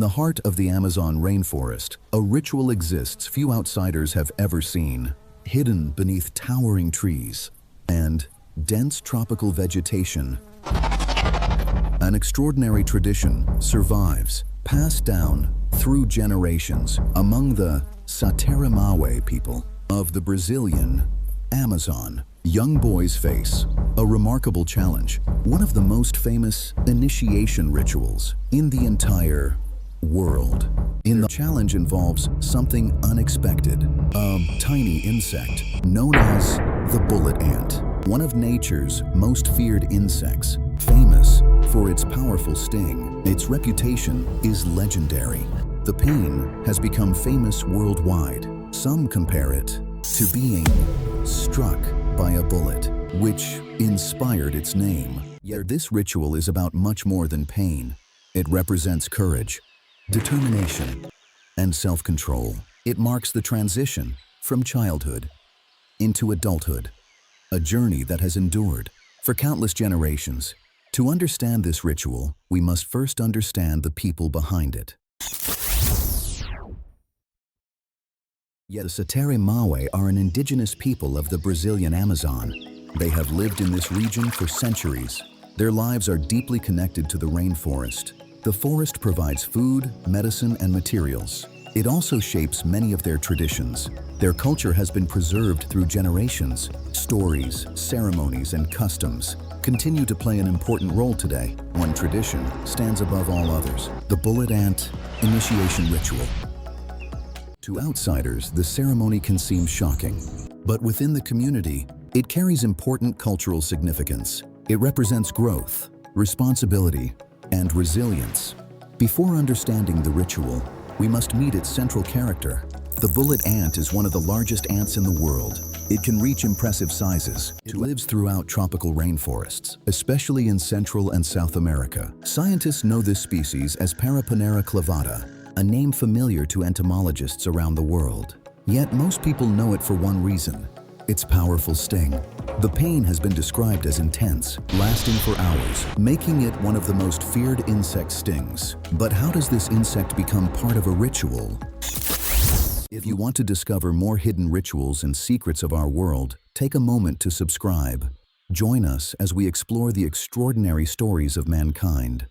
the heart of the Amazon rainforest, a ritual exists few outsiders have ever seen, hidden beneath towering trees and dense tropical vegetation. An extraordinary tradition survives, passed down through generations among the Sateramawe people of the Brazilian Amazon. Young boys face a remarkable challenge, one of the most famous initiation rituals in the entire world. The challenge involves something unexpected, a tiny insect known as the bullet ant, one of nature's most feared insects, famous for its powerful sting. Its reputation is legendary. The pain has become famous worldwide. Some compare it to being struck by a bullet, which inspired its name. Yet this ritual is about much more than pain. It represents courage, determination, and self-control. It marks the transition from childhood into adulthood, a journey that has endured for countless generations. To understand this ritual, we must first understand the people behind it. The Sateramawe are an indigenous people of the Brazilian Amazon. They have lived in this region for centuries. Their lives are deeply connected to the rainforest. The forest provides food, medicine, and materials. It also shapes many of their traditions. Their culture has been preserved through generations. Stories, ceremonies, and customs continue to play an important role today. One tradition stands above all others: the bullet ant initiation ritual. To outsiders, the ceremony can seem shocking, but within the community, it carries important cultural significance. It represents growth, responsibility, and resilience. Before understanding the ritual, we must meet its central character. The bullet ant is one of the largest ants in the world. It can reach impressive sizes. It lives throughout tropical rainforests, especially in Central and South America. Scientists know this species as Paraponera clavata, a name familiar to entomologists around the world. Yet most people know it for one reason: its powerful sting. The pain has been described as intense, lasting for hours, making it one of the most feared insect stings. But how does this insect become part of a ritual? If you want to discover more hidden rituals and secrets of our world, take a moment to subscribe. Join us as we explore the extraordinary stories of mankind.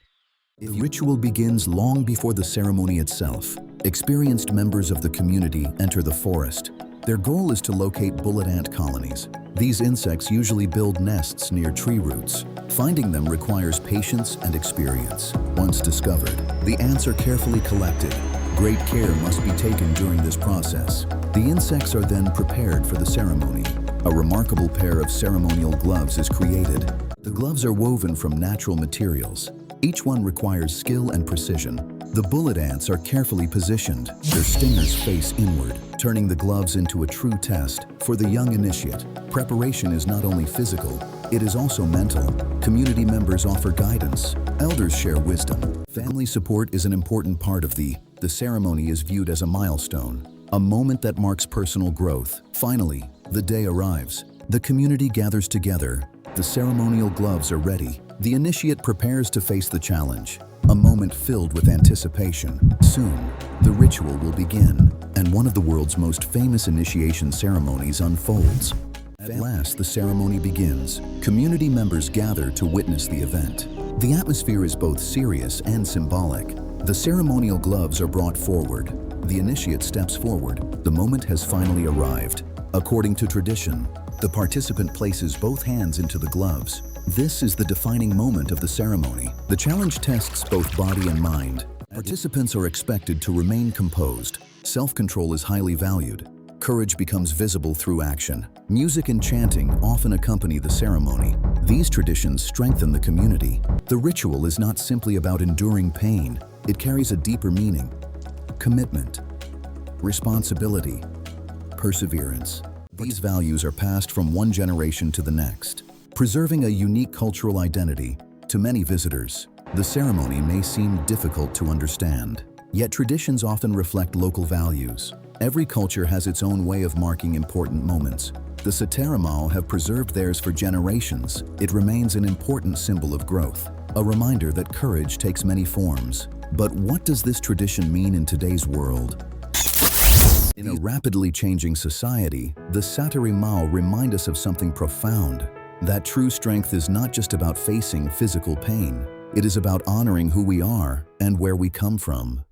The ritual begins long before the ceremony itself. Experienced members of the community enter the forest. Their goal is to locate bullet ant colonies. These insects usually build nests near tree roots. Finding them requires patience and experience. Once discovered, the ants are carefully collected. Great care must be taken during this process. The insects are then prepared for the ceremony. A remarkable pair of ceremonial gloves is created. The gloves are woven from natural materials. Each one requires skill and precision. The bullet ants are carefully positioned, their stingers face inward, turning the gloves into a true test. For the young initiate, preparation is not only physical, it is also mental. Community members offer guidance. Elders share wisdom. Family support is an important part of the ceremony is viewed as a milestone, a moment that marks personal growth. Finally, the day arrives. The community gathers together. The ceremonial gloves are ready. The initiate prepares to face the challenge, a moment filled with anticipation. Soon, the ritual will begin, and one of the world's most famous initiation ceremonies unfolds. At last, the ceremony begins. Community members gather to witness the event. The atmosphere is both serious and symbolic. The ceremonial gloves are brought forward. The initiate steps forward. The moment has finally arrived. According to tradition, the participant places both hands into the gloves. This is the defining moment of the ceremony. The challenge tests both body and mind. Participants are expected to remain composed. Self-control is highly valued. Courage becomes visible through action. Music and chanting often accompany the ceremony. These traditions strengthen the community. The ritual is not simply about enduring pain. It carries a deeper meaning: commitment, responsibility, perseverance. These values are passed from one generation to the next, preserving a unique cultural identity. To many visitors, the ceremony may seem difficult to understand, yet traditions often reflect local values. Every culture has its own way of marking important moments. The Sateramawe have preserved theirs for generations. It remains an important symbol of growth. a reminder that courage takes many forms. But what does this tradition mean in today's world? In a rapidly changing society, the Sateri Mao remind us of something profound. That true strength is not just about facing physical pain. It is about honoring who we are and where we come from.